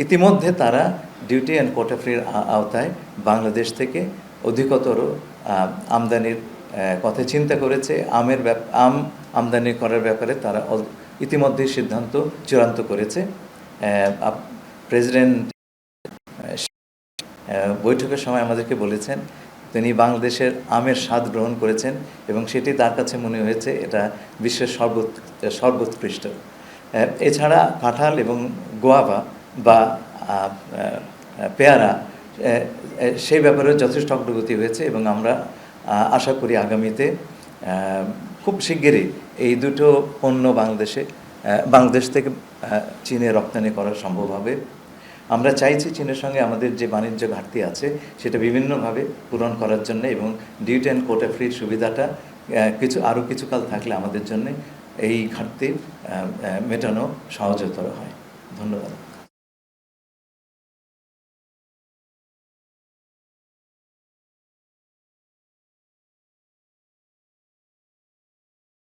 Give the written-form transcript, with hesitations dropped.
ইতিমধ্যে তারা duty and কোটা ফ্রির আওতায় বাংলাদেশ থেকে অধিকতর আমদানির কথা চিন্তা করেছে। আম আমদানি করার ব্যাপারে তারা ইতিমধ্যেই সিদ্ধান্ত চূড়ান্ত করেছে। প্রেসিডেন্ট বৈঠকের সময় আমাদেরকে বলেছেন তিনি বাংলাদেশের আমের স্বাদ গ্রহণ করেছেন এবং সেটি তার কাছে মনে হয়েছে এটা বিশ্বের সর্বোৎকৃষ্ট। এছাড়া কাঁঠাল এবং গোয়াভা বা পেয়ারা সেই ব্যাপারে যথেষ্ট অগ্রগতি হয়েছে এবং আমরা আশা করি আগামীতে খুব শিগগিরই এই দুটো পণ্য বাংলাদেশ থেকে চীনে রপ্তানি করা সম্ভব হবে। আমরা চাইছি চীনের সঙ্গে আমাদের যে বাণিজ্য ঘাটতি আছে সেটা বিভিন্নভাবে পূরণ করার জন্য এবং ডিউটি অ্যান্ড কোটা ফ্রির সুবিধাটা আরও কিছুকাল থাকলে আমাদের জন্য এই ঘাটতি মেটানো সহজতর হয়। ধন্যবাদ।